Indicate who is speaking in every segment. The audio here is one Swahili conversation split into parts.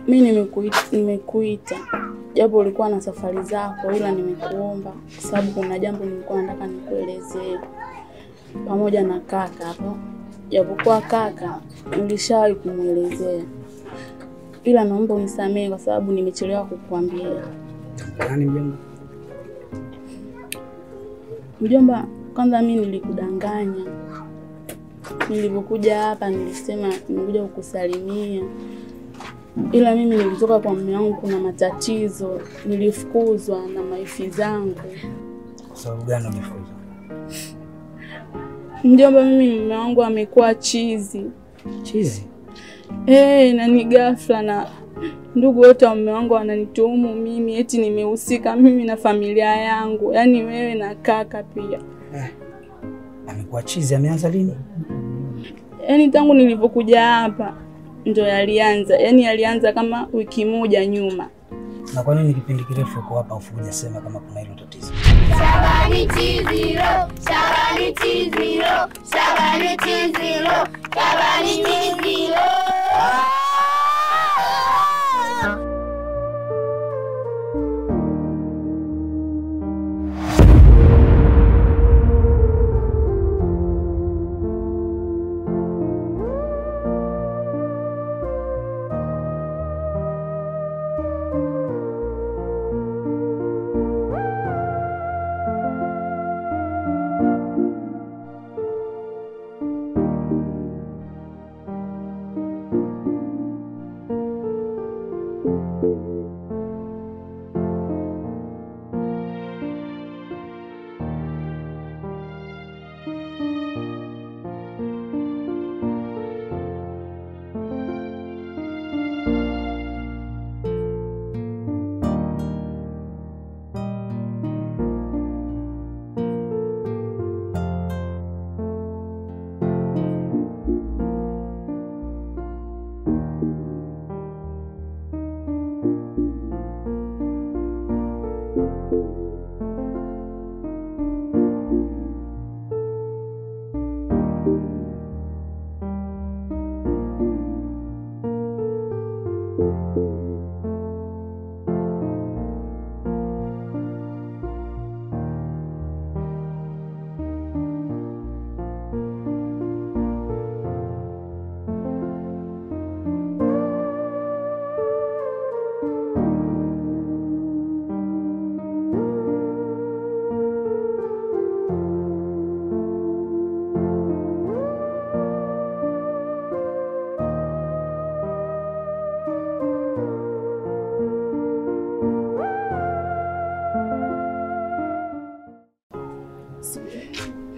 Speaker 1: Mimi nimekuita. Japo ulikuwa na safari zako, ila nimekuomba kwa sababu kuna jambo nilikuwa nataka nikuelezee. Pamoja na kaka hapo. Japokuwa kaka nilishawahi kumuelezea. Ila naomba unisamehe kwa sababu nimechelewa kukuambia.
Speaker 2: Nani mjomba?
Speaker 1: Mjomba, kwanza mimi nilikudanganya. Nilipokuja hapa nilisema nimekuja kukusalimia. Ila mimi nilitoka kwa mume wangu kuna matatizo, nilifukuzwa na maifi zangu.
Speaker 2: Kwa sababu gani umefukuzwa?
Speaker 1: Mjomba, mimi mume wangu amekuwa chizi.
Speaker 2: Chizi?
Speaker 1: Na ni ghafla na ndugu wote wa mume wangu wananituhumu mimi eti nimehusika mimi na familia yangu. Yaani wewe na kaka pia.
Speaker 2: Amekuwa chizi, ameanza lini?
Speaker 1: Yaani tangu nilipokuja hapa ndio yalianza. Yaani yalianza kama wiki moja nyuma.
Speaker 2: Na kwa nini kipindi kirefu uko hapa ufuja sema kama kuna hilo tatizo?
Speaker 3: Shabani chiziro, Shabani chiziro, Shabani chiziro, Shabani chiziro.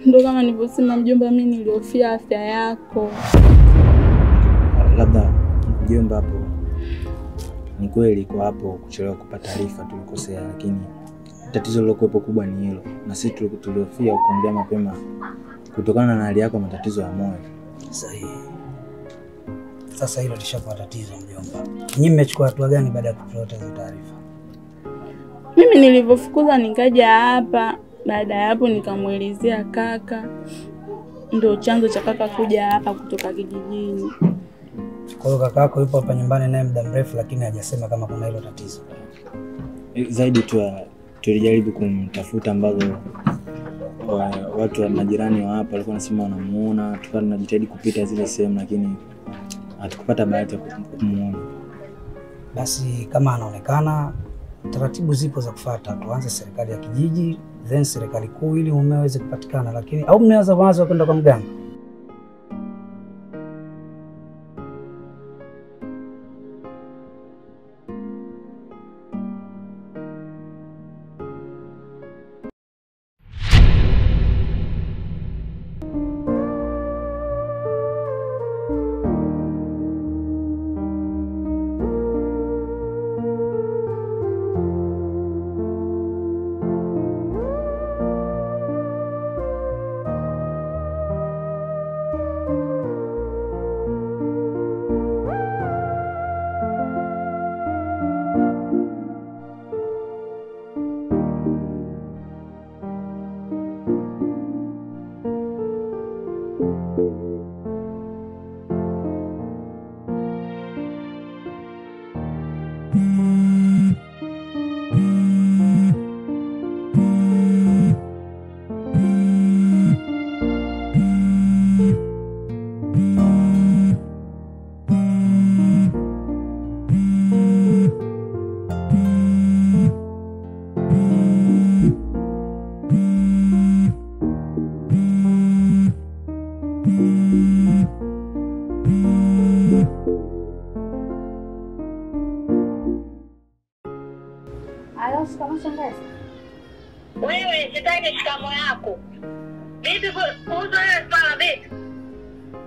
Speaker 1: Ndio kama nilivyosema mjomba, mimi nilihofia afya yako.
Speaker 2: Labda mjomba, hapo ni kweli kwa hapo kuchelewa kupata taarifa tulikosea, lakini tatizo lilokuwepo kubwa ni hilo, na sisi tulihofia kuongea mapema kutokana na hali yako matatizo ya moyo. Sahihi. Sasa hilo lishakuwa tatizo mjomba. Nyinyi mmechukua hatua gani baada ya kupata hizo taarifa?
Speaker 1: Mimi nilipofukuza nikaja hapa. Baada ya hapo nikamuelezea kaka. Ndio chanzo cha kaka kuja hapa kutoka kijijini.
Speaker 2: Kwa hiyo kaka yako yupo hapa nyumbani naye muda mrefu lakini hajasema kama kuna hilo tatizo. Zaidi tu tulijaribu kumtafuta ambazo watu wa majirani wa hapa walikuwa wanasema wanamuona, tukawa tunajitahidi kupita zile sehemu lakini hatukupata bahati ya kumuona. Basi kama anaonekana taratibu zipo za kufuata, tuanze serikali ya kijiji then serikali kuu ili mume aweze kupatikana, lakini au mnaweza wazo kwenda kwa mganga.
Speaker 4: Alo, shikamoo shangazi.
Speaker 3: Wewe sitaki shikamo yako. Vipi kuhusu ile swala vipi?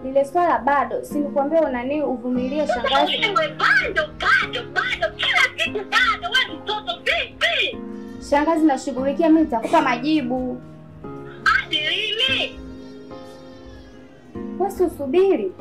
Speaker 4: Lile swala bado, si nikuambia unani uvumilie shangazi.
Speaker 3: Wewe bado kila siku bado wewe mtoto vipi?
Speaker 4: Shangazi nashughulikia, mimi nitakupa majibu.
Speaker 3: Hadi lini?
Speaker 4: Wewe usubiri.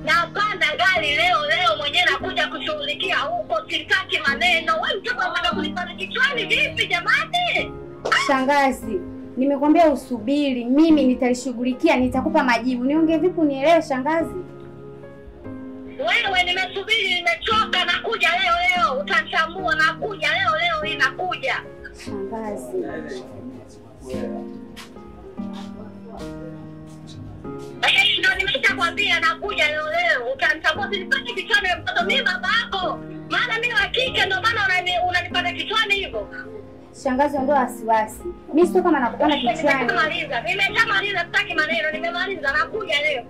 Speaker 3: Napanda gari leo mwenyewe nakuja kushughulikia huko, sitaki maneno. Wewe mtoto unataka kunipanda kichwani vipi jamani?
Speaker 4: Shangazi, nimekwambia usubiri, mimi nitalishughulikia, nitakupa majibu. Niongee vipi unielewe shangazi?
Speaker 3: Wewe nimesubiri, nimechoka, nakuja leo. Utachambua, nakuja leo hii nakuja.
Speaker 4: Shangazi.
Speaker 3: Ndio nimeshakwambia nakuja leo. Utachambua, sipati kichwani mtoto, mimi baba yako. Maana mimi wa kike ndio maana unanipata kichwani hivyo.
Speaker 4: Shangazi, ondoa wasiwasi. Mimi sio kama nakupanda kichwani.
Speaker 3: Nimeshamaliza, sitaki maneno, nimemaliza, nakuja leo.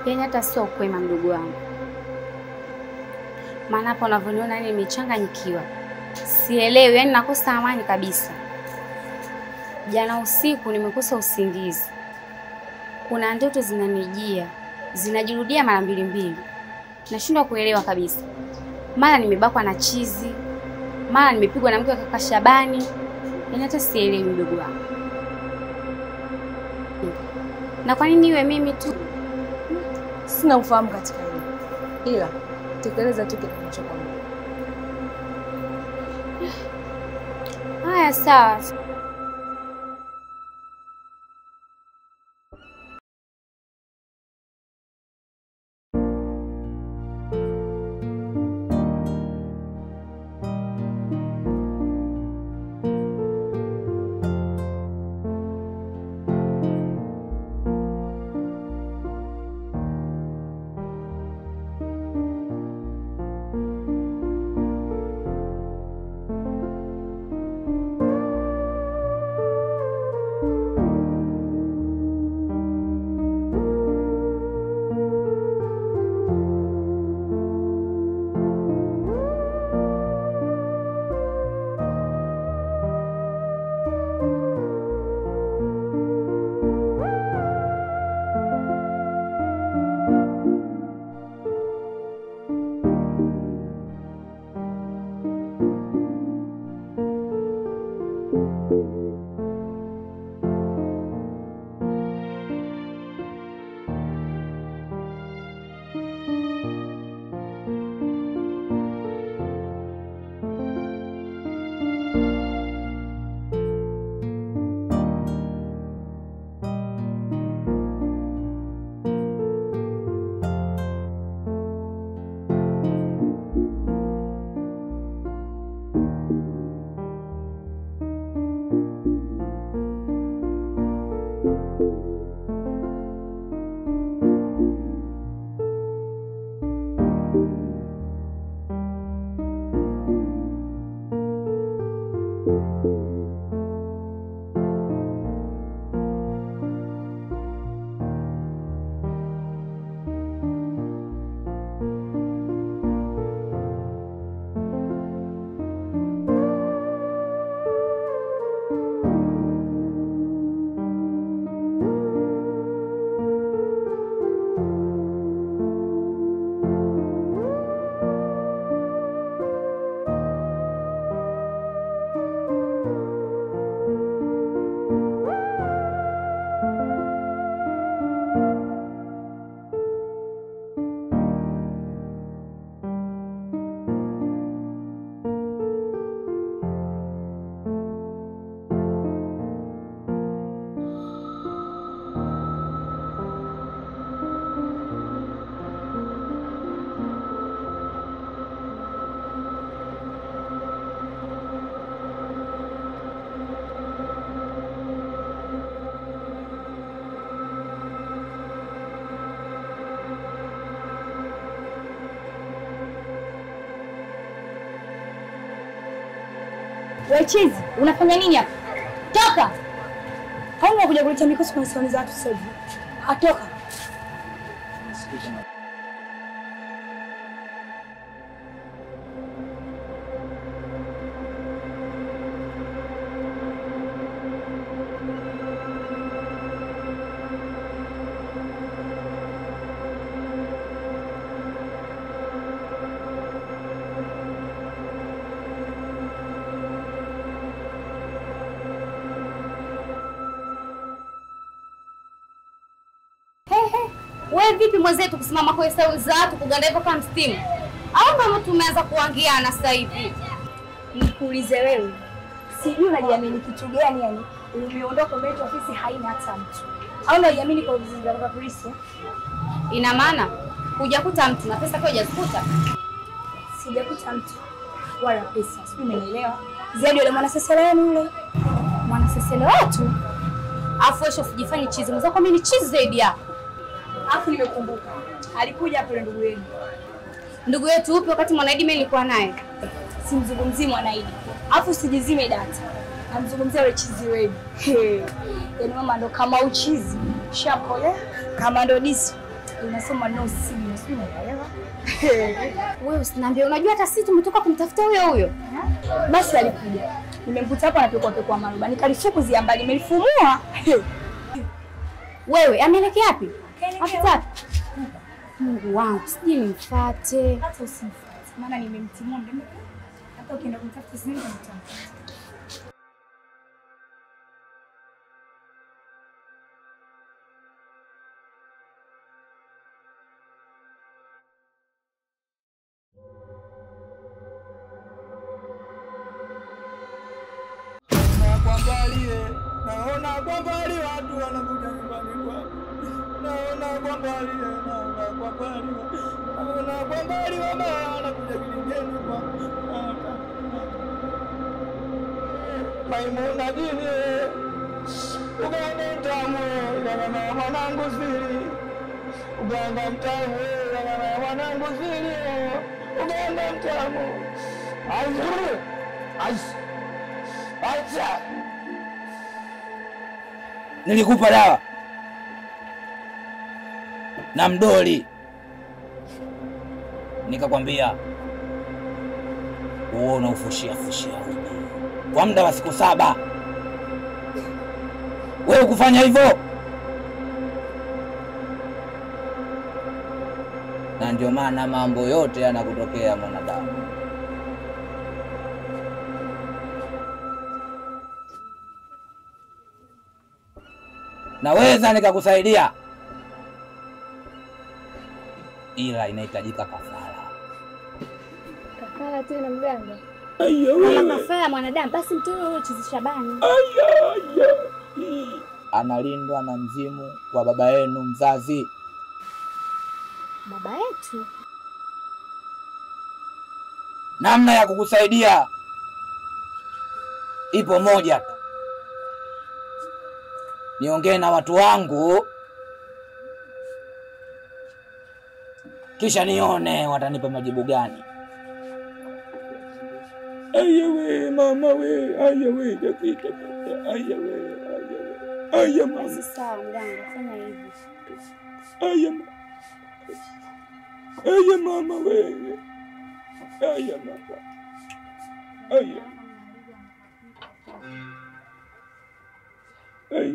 Speaker 4: Yaani hata sio kwema mdogo wangu. Maana hapo unavyoniona nimechanganyikiwa. Sielewi, yaani nakosa amani kabisa. Jana usiku nimekosa usingizi. Kuna ndoto zinanijia, zinajirudia mara mbili. Nashindwa kuelewa kabisa. Mara nimebakwa na chizi, mara nimepigwa na mke wa kaka Shabani. Yaani hata sielewi mdogo wangu. Na kwa nini iwe mimi tu?
Speaker 5: Sina ufahamu katika hilo. Ila tekeleza tu kinachokwambia.
Speaker 4: Haya sawa.
Speaker 5: Wewe chizi, unafanya nini hapa? Toka! Hauna kuja kuleta mikosi kwa soni za watu sasa hivi. Atoka.
Speaker 4: Wewe vipi mwenzetu kusimama kwa sauli za watu kuganda hivyo kama mstimu? Au kama tumeanza kuangiana sasa hivi?
Speaker 5: Nikuulize wewe. Sijui unajiamini kitu gani yani? Umeondoka mbele ofisi haina hata mtu. Au unajiamini kwa vizinga vya polisi?
Speaker 4: Ina maana hujakuta mtu na pesa kwa hujazikuta?
Speaker 5: Sijakuta mtu wala pesa. Sijui umeelewa? Ziadi yule mwana sesele yule.
Speaker 4: Mwana sesele watu? Afu wewe usijifanye chizi. Mzako mimi ni chizi zaidi yako.
Speaker 5: Afu nimekumbuka. Alikuja hapo ndugu yenu.
Speaker 4: Ndugu yetu upi wakati Mwanaidi mimi nilikuwa naye?
Speaker 5: Simzungumzie Mwanaidi. Afu usijizime data. Namzungumzia yule chizi wenu. Yaani mama ndo kama uchizi. Shapole kama ndo disi. Unasoma no simu, sio unaelewa?
Speaker 4: Wewe usiniambie unajua hata sisi tumetoka kumtafuta huyo.
Speaker 5: Basi alikuja. Nimemkuta hapo anapekwa maruba. Nikalifukuzia mbali, nimelifumua.
Speaker 4: Wewe ameelekea wapi? Hapa. Mungu wangu, sije nimfuate.
Speaker 5: Hata usimfuate. Maana nimemtimua ndani. Hata ukienda kumtafuta sisi nitamtafuta.
Speaker 6: Naona kwa mbali watu wanakuja nyumbani kwangu. Naona kwa mbali wabaya wanakuja kilingeni kwangu. Maimuna jini uganga mtamu uganga mwanangu siri. Uganga mtamu uganga mwanangu siri. Uganga mtamu acha
Speaker 2: Nilikupa dawa na mdoli, nikakwambia uone ufushia kwa muda wa siku 7. Wewe kufanya hivyo, na ndio maana mambo yote yanakutokea mwanadamu. Naweza nikakusaidia, ila inahitajika kafara.
Speaker 5: Kafara tena mganga?
Speaker 4: Kama kafara mwanadamu basi mtoe huyo chizi Shabani.
Speaker 2: Analindwa na mzimu wa baba yenu mzazi.
Speaker 4: Baba yetu?
Speaker 2: Namna ya kukusaidia ipo moja tu. Niongee na watu wangu kisha nione watanipa majibu gani.
Speaker 6: Aya we mama we, aya we Jakita, aya we, aya mama.
Speaker 4: Basi sawa mganga, fanya hivyo.
Speaker 6: Aya mama we, aya mama, aya. Aya.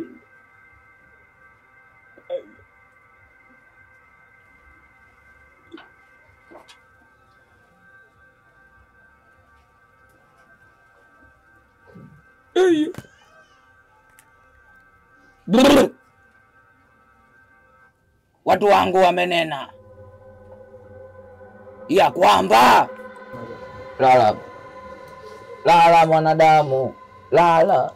Speaker 7: Watu wangu wamenena ya kwamba lala mwanadamu, lala.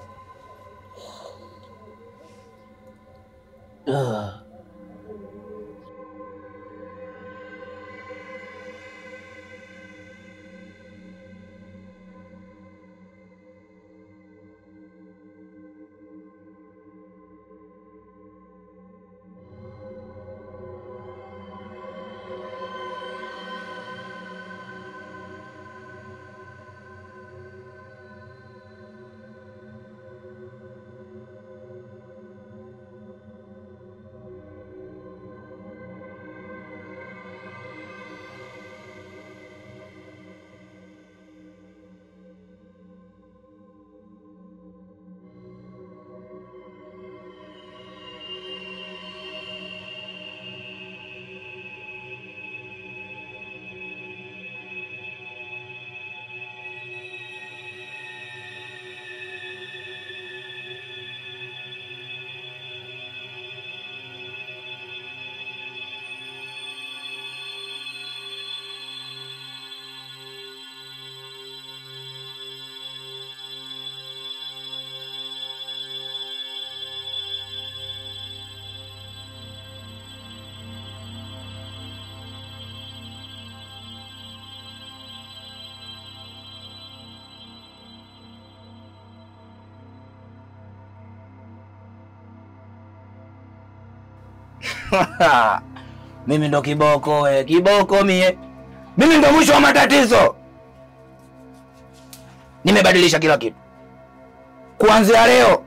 Speaker 7: Mimi ndo kiboko we, kiboko mie. Mimi ndo mwisho wa matatizo. Nimebadilisha kila kitu. Kuanzia leo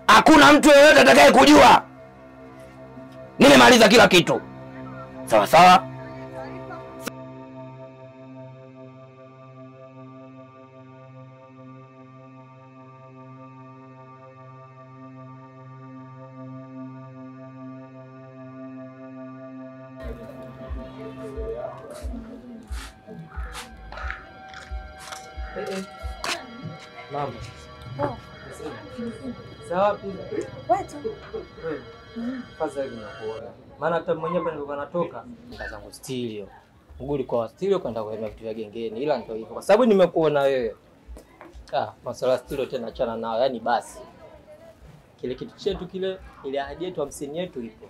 Speaker 7: hakuna mtu yeyote atakaye kujua. Nimemaliza kila kitu. Sawa sawa?
Speaker 8: Mama. Sawa pia.
Speaker 5: Wetu.
Speaker 8: Kwanza hivi nakuona. Maana hata mwenyewe hapa nilikuwa natoka nikazangu stilio. Nguli kwa stilio kwenda kwa vitu vya gengeni, ila ndio hivyo. Kwa sababu nimekuona wewe. Masuala stilio tena achana nao. Yaani basi. Kile kitu chetu kile, ile ahadi yetu 50 yetu ipo.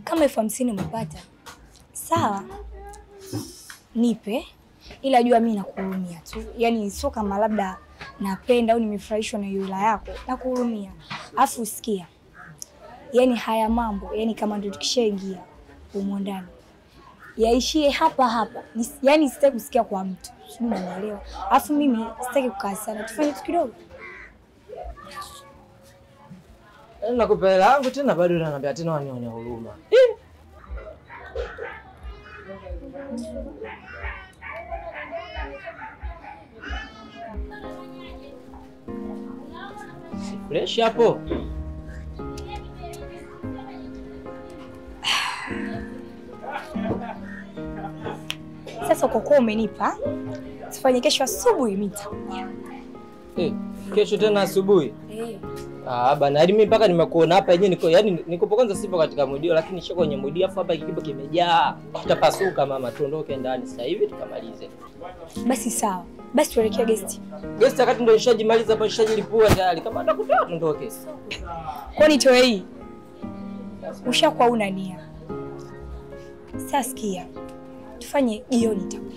Speaker 5: Kama 50 umepata. Sawa. Nipe. Ila jua mimi nakuhurumia tu. Yaani sio kama labda napenda au nimefurahishwa na hiyo hela yako. Nakuhurumia. Afu usikia. Yaani haya mambo, yaani kama ndio tukishaingia humo ndani. Yaishie hapa hapa. Yaani sitaki kusikia kwa mtu. Sio unanielewa. Afu mimi sitaki kukaa sana. Tufanye tu kidogo.
Speaker 8: Nakupa hela yangu tena bado unaniambia tena wanionya huruma. Fresh hapo.
Speaker 5: Sasa kwa kuwa umenipa, tufanye kesho asubuhi mita.
Speaker 8: Kesho tena asubuhi? Bana, hadi mimi mpaka nimekuona hapa yenyewe niko niko kwanza sipo katika mudio, lakini nishiko kwenye mudio afu hapa kikibo kimejaa. Tutapasuka mama, tuondoke ndani sasa hivi tukamalize.
Speaker 5: Basi sawa. Basi tuelekea guest.
Speaker 8: Guest wakati ndio nishajimaliza hapa, nishajilipua tayari. Kama atakutoa tuondoke.
Speaker 5: Kwani toe hii? Ushakuwa una nia. Sasa sikia. Tufanye jioni itakuja.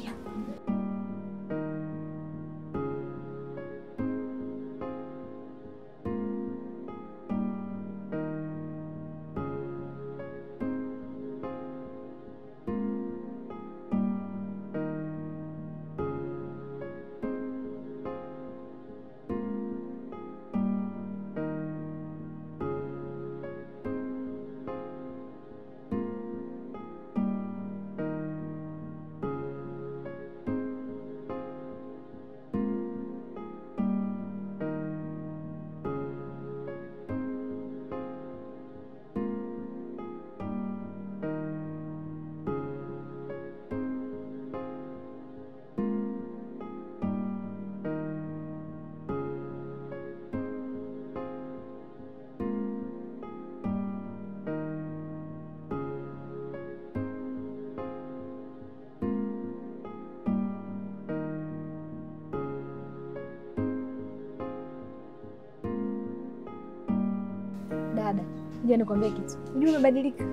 Speaker 5: Ngoja nikwambie kitu. Unajua umebadilika.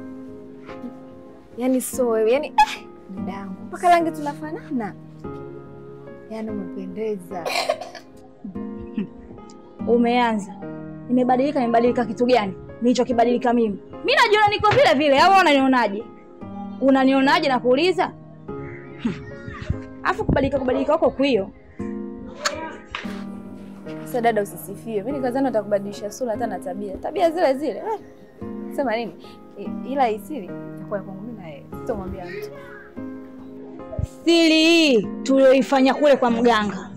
Speaker 5: Yaani so wewe, yaani dadangu. Mpaka rangi tunafanana. Yaani umependeza.
Speaker 9: Umeanza. Nimebadilika kitu gani? Nilichokibadilika mimi. Mimi najiona niko vile vile, au unanionaje? Unanionaje na kuuliza? Afu kubadilika huko kwio.
Speaker 5: Sasa dada usisifie. Mimi nikazana utakubadilisha sura hata na tabia. Tabia zile zile. Sema nini? Ila isiri itakuwa kwangu mimi na yeye. Sitomwambia mtu.
Speaker 9: Siri hii tulioifanya kule kwa mganga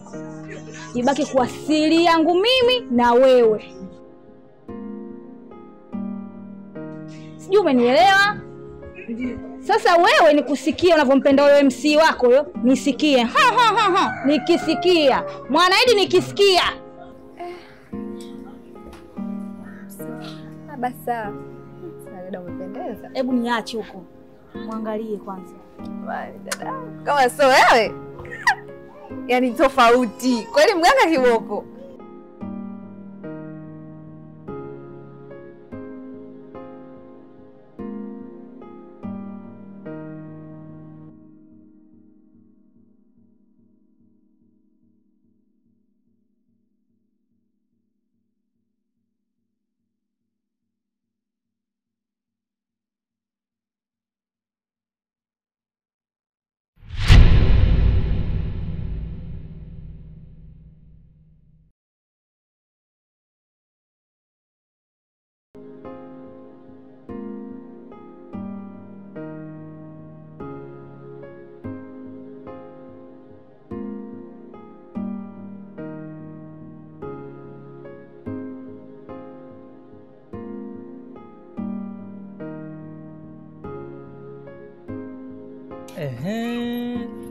Speaker 9: ibaki kwa siri yangu mimi na wewe. Sijui umenielewa? Sasa wewe nikusikia unavyompenda wewe MC wako huyo, nisikie. Nikisikia. Mwanaidi nikisikia.
Speaker 5: Basi sawa. Dada umependeza.
Speaker 9: Hebu niache huko. Muangalie kwanza.
Speaker 5: Wale dada. Kama sio wewe. Yaani tofauti. Kweli mganga kiboko.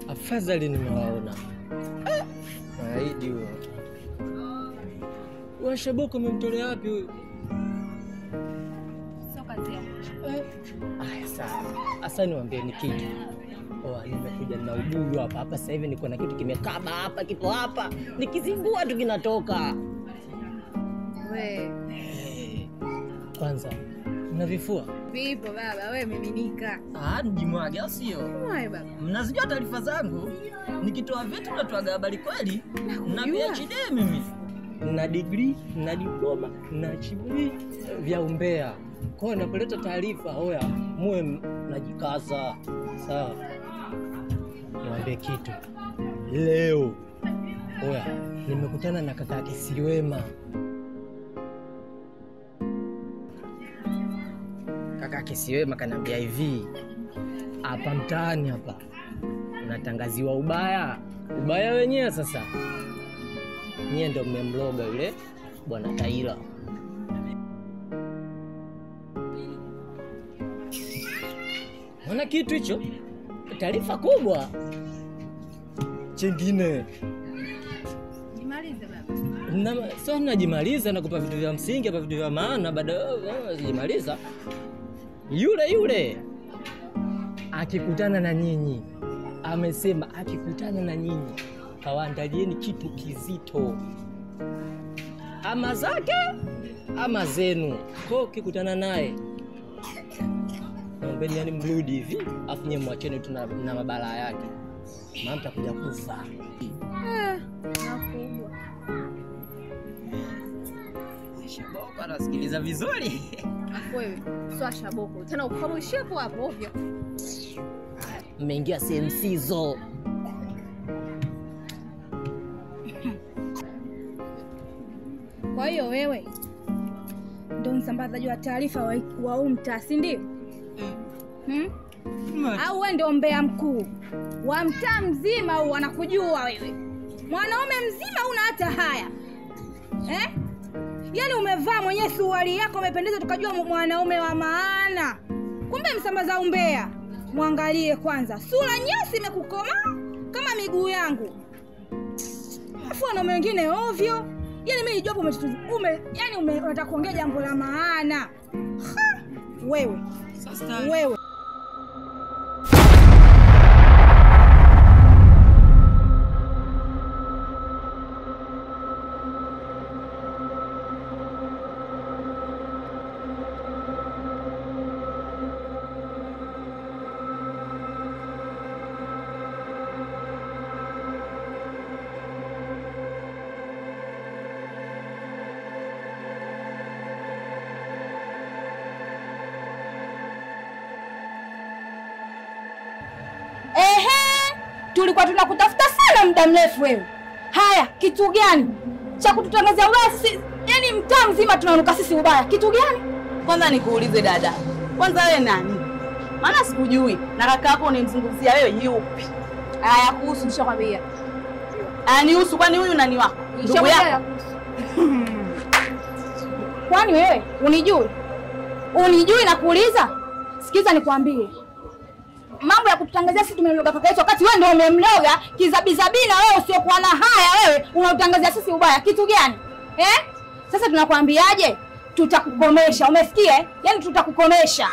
Speaker 8: Afadhali nimewaona. Naidi huyo. Wa Shaboko umemtolea wapi huyo?
Speaker 5: Sio kazi yangu.
Speaker 8: Sawa. Asa niwaambie ni kitu. Nimekuja na ubuyu hapa sasa hivi niko na kitu kimekaba hapa kipo hapa. Nikizingua tu kinatoka. Kwanza unavifua?
Speaker 5: Vipo baba, wewe miminika.
Speaker 8: Nijimwage au sio?
Speaker 5: Wewe baba.
Speaker 8: Mnazijua taarifa zangu. Nikitoa vitu natoa habari kweli. Na PhD mimi. Na degree, na diploma, na chibuli vya umbea. Kwa hiyo napoleta taarifa, muwe mnajikaza. Sawa. Niwaambie kitu. Leo nimekutana na kaka yake Siwema. Kaka Siwema kanambia hivi, hapa mtaani hapa unatangaziwa ubaya. Ubaya wenyewe sasa. Nyie ndio mmemloga yule bwana Taila. Ona kitu hicho? Taarifa kubwa. Chengine.
Speaker 5: Jimalize baba.
Speaker 8: Sio najimaliza na kupa vitu vya msingi hapa, vitu vya maana, baadaye sijimaliza. Yule akikutana na nyinyi, amesema akikutana na nyinyi kawaandalieni kitu kizito, ama zake ama zenu. Kwa kikutana naye naombeni yani mrudi hivi, afu nyinyi mwacheni tu na mabala yake, maana mtakuja kufa.
Speaker 5: Nakubwa.
Speaker 8: Shaboko anasikiliza vizuri.
Speaker 5: Wewe sio Shaboko. Tena ukarushie hapo ovyo.
Speaker 8: Mmeingia sehemu sizo.
Speaker 9: Kwa hiyo wewe ndio msambazaji wa taarifa wa umta, si ndio? Au wewe ndio mbea mkuu wa mtaa mzima au wanakujua wewe? Mwanaume mzima una hata haya. Yaani umevaa mwenyewe suruali yako umependeza tukajua mwanaume wa maana. Kumbe msambaza umbea. Muangalie kwanza. Sura nyeusi imekukoma kama miguu yangu. Afu wanaume wengine ovyo. Yaani mimi nijua unataka kuongea jambo la maana. Wewe. Wewe. tulikuwa tunakutafuta sana muda mrefu wewe. Haya, kitu gani cha kututangazia ubaya sisi? Yaani mtaa mzima tunanuka sisi ubaya. Kitu gani?
Speaker 10: Kwanza nikuulize dada. Kwanza wewe nani? Maana sikujui. Na kaka yako unimzungumzia wewe yupi?
Speaker 9: Haya kuhusu nishakwambia.
Speaker 10: Anihusu kwani huyu nani wako? Ndugu yako.
Speaker 9: Kwani wewe unijui? Unijui na kuuliza? Sikiza nikwambie. Mambo ya kututangazia sisi tumemloga kaka yetu wakati wewe ndio umemloga kizabizabina wewe usiokuwa na haya wewe unatutangazia sisi ubaya. Kitu gani? Sasa tunakwambiaje? Tutakukomesha. Umesikia? Yaani tutakukomesha.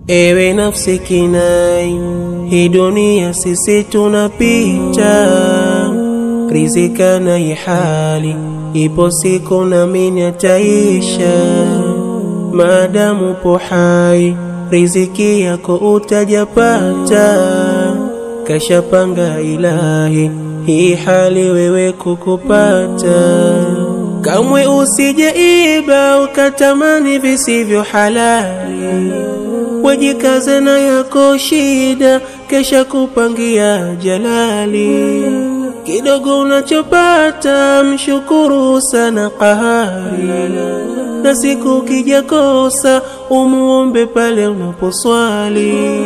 Speaker 11: Ewe nafsi kinai, hii dunia sisi tunapita, rizika na hali, ipo siku na mimi ataisha. Maadamu upo hai, riziki yako utajapata, kashapanga Ilahi, hii hali wewe kukupata. Kamwe usije iba ukatamani visivyo halali, wajikaze na yako shida, kesha kupangia jalali. Kidogo unachopata mshukuru sana Qahari, na siku kija kosa umuombe pale unaposwali.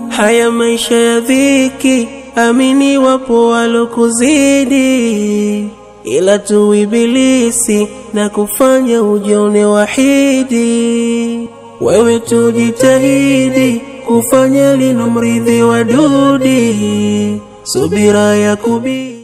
Speaker 11: Haya maisha ya dhiki, amini wapo walokuzidi, ila tu ibilisi na kufanya ujione wahidi. Wewe tujitahidi kufanya linomridhi wadudi, subira ya kubi